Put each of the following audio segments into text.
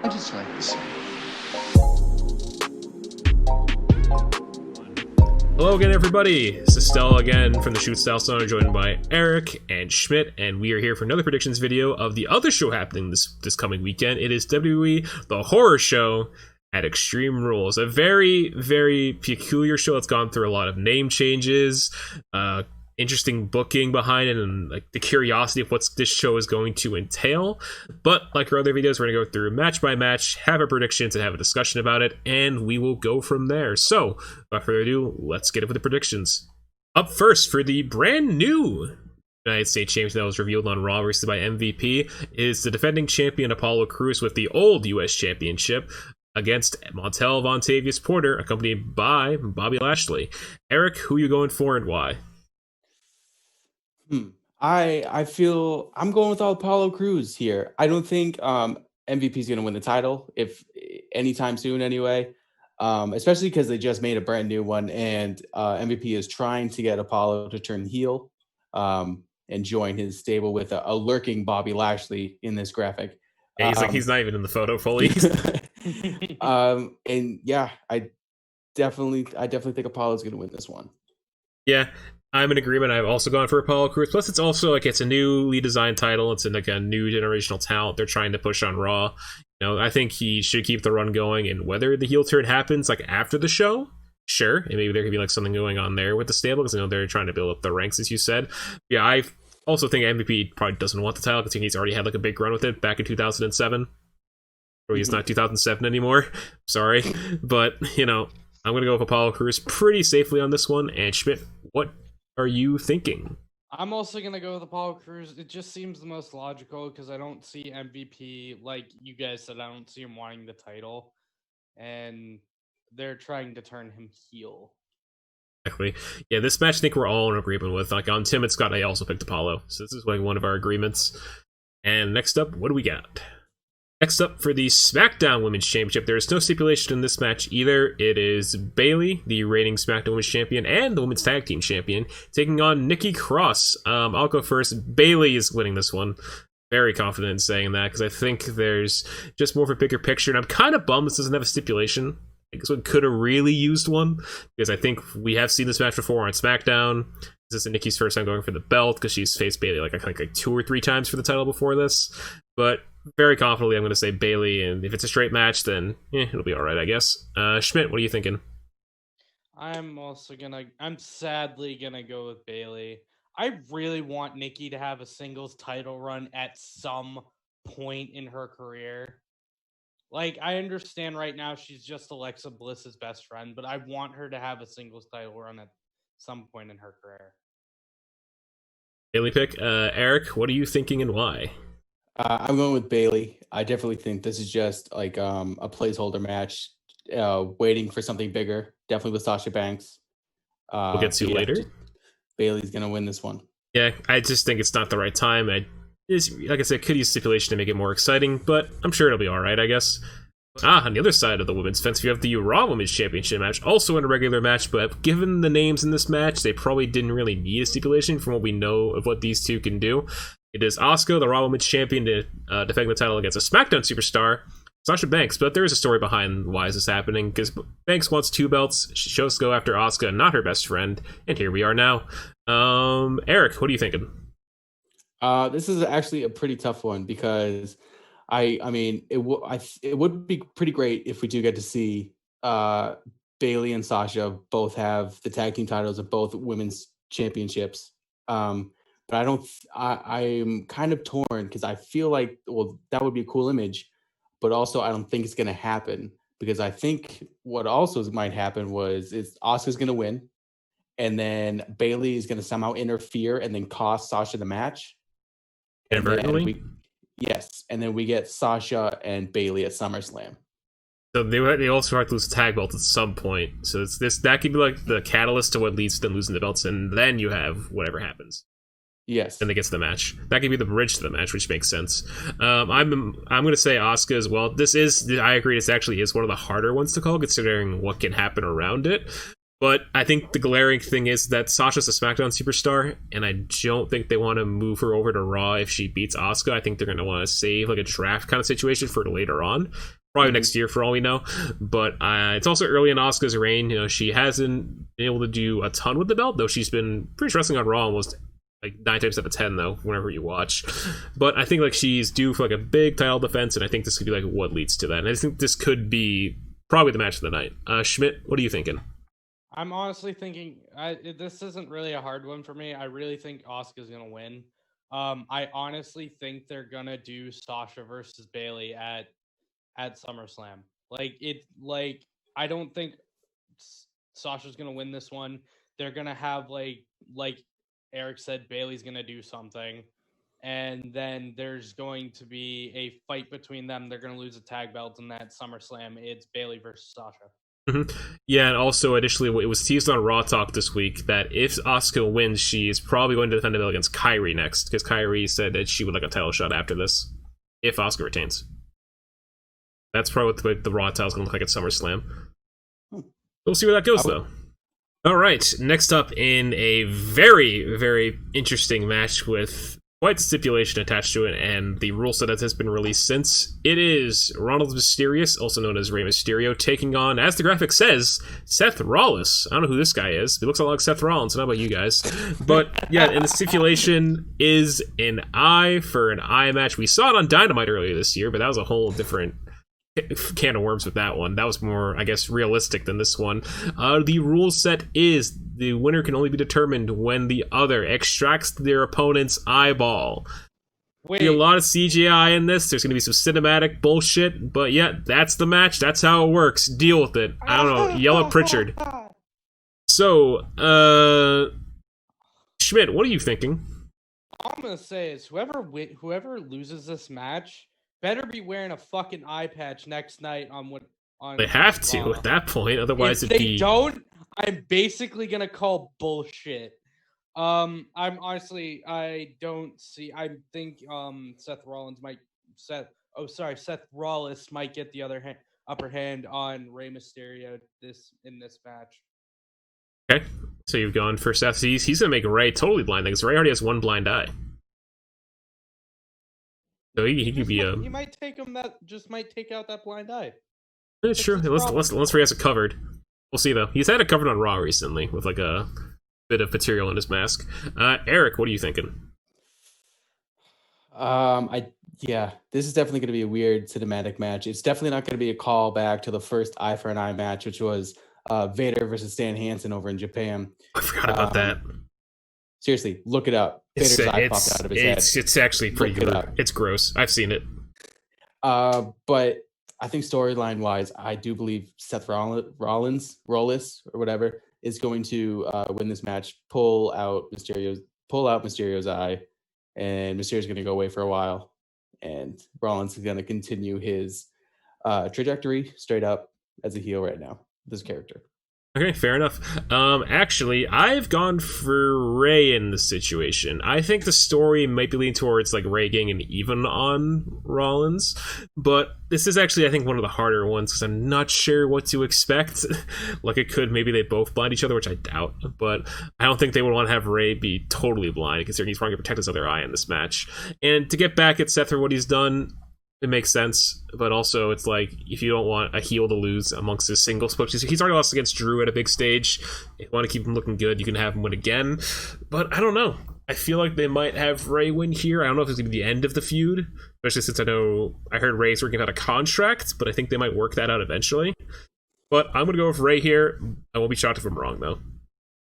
I just like to say. Hello again, everybody. This is Stella again from the Shoot Style Center, joined by Eric and Schmidt, and we are here for another predictions video of the other show happening this coming weekend. It is WWE The Horror Show at Extreme Rules, a very, very peculiar show that's gone through a lot of name changes, interesting booking behind it, and like the curiosity of what this show is going to entail. But like our other videos, we're gonna go through match by match, have our predictions, and have a discussion about it, and we will go from there. So without further ado, let's get into the predictions. Up first, for the brand new United States Championship that was revealed on Raw versus by MVP, is the defending champion Apollo Crews with the old US Championship against Montel Vontavious Porter, accompanied by Bobby Lashley. Eric, who are you going for and why? I feel I'm going with Apollo Crews here. I don't think MVP is going to win the title if anytime soon anyway. Especially because they just made a brand new one, and MVP is trying to get Apollo to turn heel and join his stable with a lurking Bobby Lashley in this graphic. Yeah, he's not even in the photo fully. And yeah, I definitely think Apollo's going to win this one. Yeah, I'm in agreement. I've also gone for Apollo Crews. Plus, it's also like it's a newly designed title. It's in like a new generational talent they're trying to push on Raw. You know, I think he should keep the run going. And whether the heel turn happens like after the show, sure, and maybe there could be like something going on there with the stable, because I know they're trying to build up the ranks, as you said. Yeah, I also think MVP probably doesn't want the title because he's already had like a big run with it back in 2007. Or he's not 2007 anymore. Sorry, but you know, I'm gonna go with Apollo Crews pretty safely on this one. And Schmidt, what are you thinking? I'm also going to go with Apollo Crews. It just seems the most logical because I don't see MVP, like you guys said, I don't see him wanting the title. And they're trying to turn him heel. Exactly. Yeah, this match I think we're all in agreement with. Like on Tim and Scott, I also picked Apollo. So this is like one of our agreements. And next up, what do we got? Next up, for the SmackDown Women's Championship, there is no stipulation in this match either. It is Bayley, the reigning SmackDown Women's Champion and the Women's Tag Team Champion, taking on Nikki Cross. I'll go first. Bayley is winning this one. Very confident in saying that, because I think there's just more of a bigger picture, and I'm kind of bummed this doesn't have a stipulation. I think this one could have really used one, because I think we have seen this match before on SmackDown. This is Nikki's first time going for the belt, because she's faced Bayley like I think like 2 or 3 times for the title before this. But very confidently, I'm going to say Bayley, and if it's a straight match, then it'll be all right, I guess. Schmidt, what are you thinking? I'm sadly gonna go with Bayley. I really want Nikki to have a singles title run at some point in her career. Like, I understand right now she's just Alexa Bliss's best friend, but I want her to have a singles title run at some point in her career. Bayley pick. Eric, what are you thinking and why? I'm going with Bayley. I definitely think this is just like a placeholder match, waiting for something bigger. Definitely with Sasha Banks. We'll get to later. Bayley's gonna win this one. Yeah, I just think it's not the right time. Like I said, could use stipulation to make it more exciting, but I'm sure it'll be all right, I guess. On the other side of the women's fence, we have the Raw Women's Championship match, also in a regular match, but given the names in this match, they probably didn't really need a stipulation from what we know of what these two can do. It is Asuka, the Raw Women's Champion, defending the title against a SmackDown superstar, Sasha Banks. But there is a story behind why is this happening, because Banks wants 2 belts. She chose to go after Asuka, not her best friend, and here we are now. Eric, what are you thinking? This is actually a pretty tough one, because I mean, it would be pretty great if we do get to see Bayley and Sasha both have the tag team titles of both women's championships. But I'm kind of torn, because I feel like, well, that would be a cool image, but also I don't think it's going to happen, because I think what also might happen is Asuka's going to win, and then Bayley is going to somehow interfere and then cost Sasha the match. Inadvertently? Yes, and then we get Sasha and Bayley at SummerSlam. So they also have to lose the tag belts at some point. So that could be like the catalyst to what leads to them losing the belts, and then you have whatever happens. Yes. And they get to the match. That could be the bridge to the match, which makes sense. I'm going to say Asuka as well. I agree, this actually is one of the harder ones to call, considering what can happen around it. But I think the glaring thing is that Sasha's a SmackDown superstar, and I don't think they want to move her over to Raw if she beats Asuka. I think they're going to want to save like a draft kind of situation for later on. Probably next year for all we know. But it's also early in Asuka's reign. You know, she hasn't been able to do a ton with the belt, though she's been pretty wrestling on Raw almost like 9 times out of 10 though, whenever you watch. But I think like she's due for like a big title defense, and I think this could be like what leads to that. And I think this could be probably the match of the night. Schmidt, what are you thinking? I'm honestly thinking this isn't really a hard one for me. I really think Asuka's gonna win. I honestly think they're gonna do Sasha versus Bailey at SummerSlam. Like I don't think Sasha's gonna win this one. They're gonna have like Eric said, Bailey's gonna do something, and then there's going to be a fight between them. They're gonna lose a tag belt, and that SummerSlam, it's Bailey versus Sasha. Mm-hmm. Yeah, and also additionally, it was teased on Raw Talk this week that if Asuka wins, she is probably going to defend the belt against Kairi next, because Kairi said that she would like a title shot after this, if Asuka retains. That's probably what the Raw title's going to look like at SummerSlam. We'll see where that goes, though. All right, next up in a very, very interesting match with quite the stipulation attached to it, and the rule set that has been released since. It is Ronald Mysterious, also known as Rey Mysterio, taking on, as the graphic says, Seth Rollins. I don't know who this guy is. He looks a lot like Seth Rollins. I don't know about you guys. But yeah, and the stipulation is an eye for an eye match. We saw it on Dynamite earlier this year, but that was a whole different can of worms with that one. That was more, I guess, realistic than this one. The rule set is the winner can only be determined when the other extracts their opponent's eyeball. Wait. Be a lot of CGI in this. There's going to be some cinematic bullshit, but yeah, that's the match. That's how it works. Deal with it. I don't know. Yell at Pritchard. So, Schmidt, what are you thinking? All I'm gonna say is whoever loses this match better be wearing a fucking eye patch next night on They have to at that point, otherwise if it'd they be. don't, I'm basically gonna call bullshit. I'm honestly, I think Seth Rollins might Seth Rollins might get the upper hand on Rey Mysterio in this match. Okay, so you've gone for Seth. He's gonna make Rey totally blind because Rey already has one blind eye. So he could be He might take out that blind eye. It's true. Unless Rey has it covered. We'll see though. He's had it covered on Raw recently with like a bit of material in his mask. Eric, what are you thinking? This is definitely going to be a weird cinematic match. It's definitely not going to be a callback to the first Eye for an Eye match, which was Vader versus Stan Hansen over in Japan. I forgot about that. Seriously, look it up. Vader's eye popped out of his head. It's actually pretty good. It's gross. I've seen it. But I think storyline wise, I do believe Seth Rollins, or whatever, is going to win this match, pull out Mysterio's eye, and Mysterio's going to go away for a while, and Rollins is going to continue his trajectory straight up as a heel right now. This character. Okay, fair enough. Actually, I've gone for Rey in this situation. I think the story might be leaning towards like Rey getting an even on Rollins, but this is actually, I think, one of the harder ones because I'm not sure what to expect. Like it could, maybe they both blind each other, which I doubt, but I don't think they would want to have Rey be totally blind considering he's probably going to protect his other eye in this match. And to get back at Seth for what he's done, it makes sense, but also it's like if you don't want a heel to lose amongst his singles push, he's already lost against Drew at a big stage. If you want to keep him looking good, you can have him win again. But I don't know. I feel like they might have Rey win here. I don't know if it's going to be the end of the feud, especially since I heard Rey's working out a contract, but I think they might work that out eventually. But I'm going to go with Rey here. I won't be shocked if I'm wrong, though.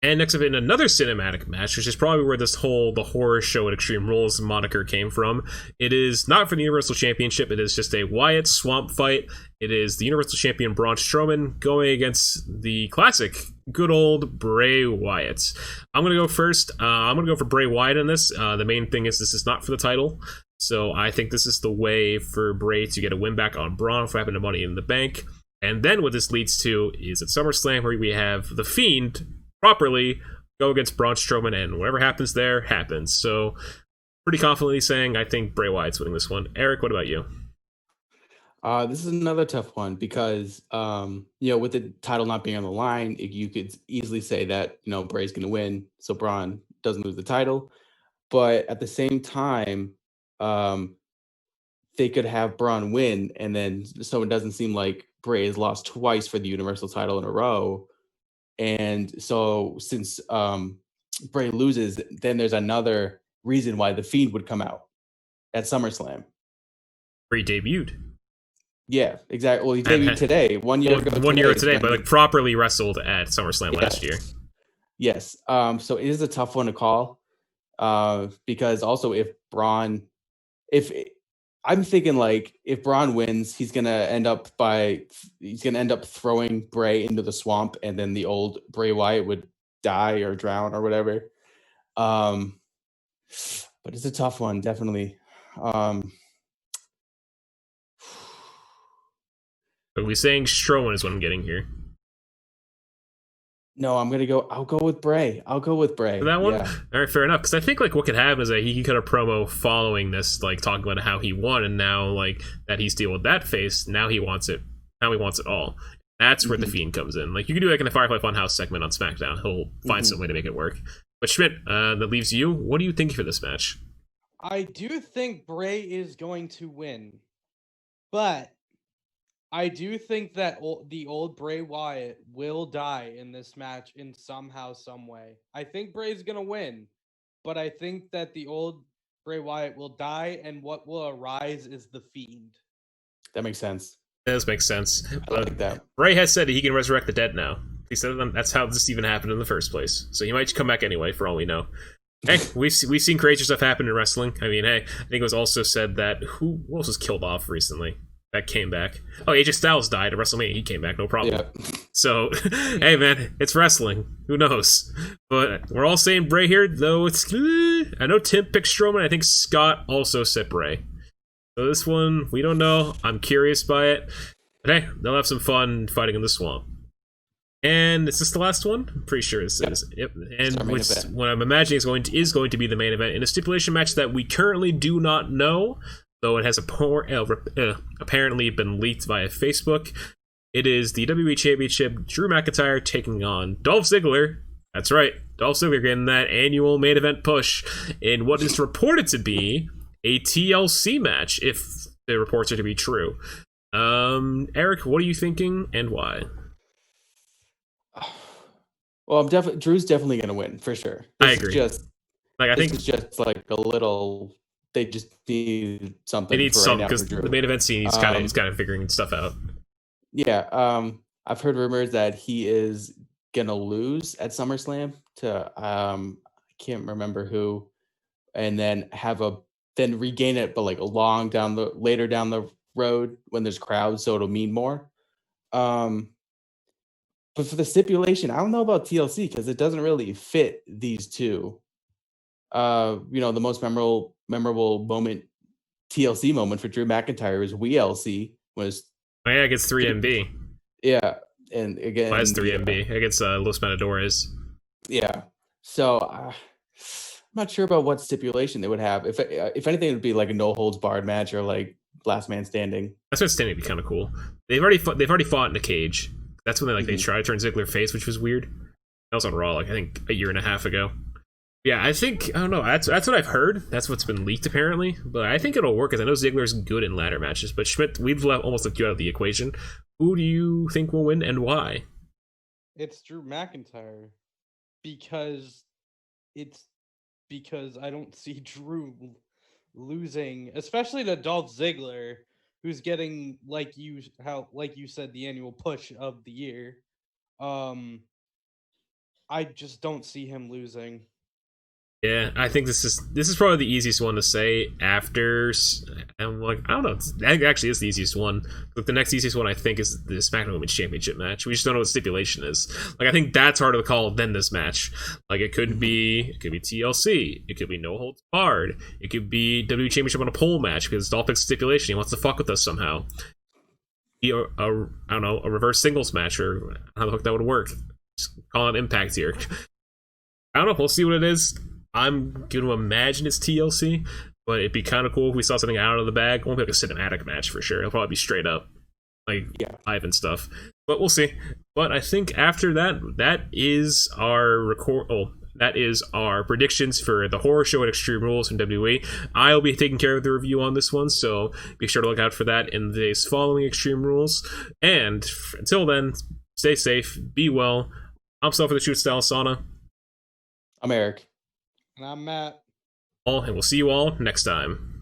And next up in another cinematic match, which is probably where the horror show at Extreme Rules moniker came from. It is not for the Universal Championship. It is just a Wyatt swamp fight. It is the Universal Champion Braun Strowman going against the classic, good old Bray Wyatt. I'm going to go first. I'm going to go for Bray Wyatt in this. The main thing is this is not for the title. So I think this is the way for Bray to get a win back on Braun for having the Money in the Bank. And then what this leads to is at SummerSlam where we have The Fiend properly go against Braun Strowman, and whatever happens there happens. So pretty confidently saying I think Bray Wyatt's winning this one. Eric, what about you? This is another tough one because, with the title not being on the line, you could easily say that, Bray's going to win, so Braun doesn't lose the title. But at the same time, um, they could have Braun win, and then so it doesn't seem like Bray has lost twice for the Universal title in a row. And so since Bray loses, then there's another reason why the Fiend would come out at SummerSlam. Bray debuted. Yeah, exactly. Well, he debuted today, 1 year ago. 1 year today, but like properly wrestled at SummerSlam last year. Yes. So it is a tough one to call, because also if I'm thinking like if Braun wins, he's gonna end up throwing Bray into the swamp, and then the old Bray Wyatt would die or drown or whatever. But it's a tough one, definitely. Are we saying Strowman is what I'm getting here? No, I'll go with Bray. For that one? Yeah. All right, fair enough. Because I think like what could happen is that he could cut a promo following this, like talking about how he won, and now like that he's dealing with that face. Now he wants it. Now he wants it all. That's where the Fiend comes in. Like you could do like in a Firefly Funhouse segment on SmackDown. He'll find some way to make it work. But Schmidt, that leaves you. What do you think for this match? I do think Bray is going to win, but I do think that the old Bray Wyatt will die in this match in somehow, some way. I think Bray's going to win, but I think that the old Bray Wyatt will die, and what will arise is the Fiend. That makes sense. That does make sense. I like that. Bray has said that he can resurrect the dead now. He said that's how this even happened in the first place. So he might come back anyway, for all we know. Hey, we've seen crazy stuff happen in wrestling. I mean, hey, I think it was also said that who else was killed off recently? That came back. Oh, AJ Styles died at WrestleMania. He came back, no problem. Yeah. So, hey man, it's wrestling. Who knows? But we're all saying Bray here, though it's... I know Tim picked Strowman. I think Scott also said Bray. So this one, we don't know. I'm curious by it. But hey, they'll have some fun fighting in the swamp. And is this the last one? I'm pretty sure this is. Yep. And what I'm imagining is going to be the main event in a stipulation match that we currently do not know, though it has apparently been leaked via Facebook. It is the WWE Championship, Drew McIntyre taking on Dolph Ziggler. That's right, Dolph Ziggler getting that annual main event push in what is reported to be a TLC match, if the reports are to be true. Eric, what are you thinking and why? Well, Drew's definitely going to win for sure. I agree. I think it's just like a little. They just need something. They need something because the main event scene, he's kind of figuring stuff out. Yeah, I've heard rumors that he is gonna lose at SummerSlam to I can't remember who, and then regain it, but like later down the road when there's crowds, so it'll mean more. But for the stipulation, I don't know about TLC because it doesn't really fit these two. The most memorable moment, TLC moment for Drew McIntyre is WeLC against 3MB. Yeah, and again, it's 3MB against Los Matadores. Yeah, so I'm not sure about what stipulation they would have. If anything, it would be like a no holds barred match or like last man standing. That's what standing would be kind of cool. They've already fought in a cage. That's when they tried to turn Ziggler face, which was weird. That was on Raw, like I think a year and a half ago. Yeah, I don't know. That's what I've heard. That's what's been leaked apparently. But I think it'll work because I know Ziggler's good in ladder matches. But Schmidt, we've almost left you out of the equation. Who do you think will win and why? It's Drew McIntyre because I don't see Drew losing, especially to Dolph Ziggler, who's getting like you said the annual push of the year. I just don't see him losing. Yeah, I think this is probably the easiest one to say after. I'm like, I don't know. It actually is the easiest one. But the next easiest one I think is the SmackDown Women's Championship match. We just don't know what the stipulation is. Like I think that's harder to call than this match. Like it could be TLC. It could be no holds barred. It could be WWE Championship on a pole match because Dolph picks stipulation. He wants to fuck with us somehow. I don't know, a reverse singles match or how the fuck that would work. Just call it Impact here. I don't know. We'll see what it is. I'm going to imagine it's TLC, but it'd be kind of cool if we saw something out of the bag. It won't be like a cinematic match for sure. It'll probably be straight up, like live and stuff. But we'll see. But I think after that, that is our that is our predictions for the horror show at Extreme Rules from WWE. I'll be taking care of the review on this one, so be sure to look out for that in the days following Extreme Rules. And until then, stay safe, be well. I'm Sal for the Shoot Style Sauna. I'm Eric. And I'm Matt. And we'll see you all next time.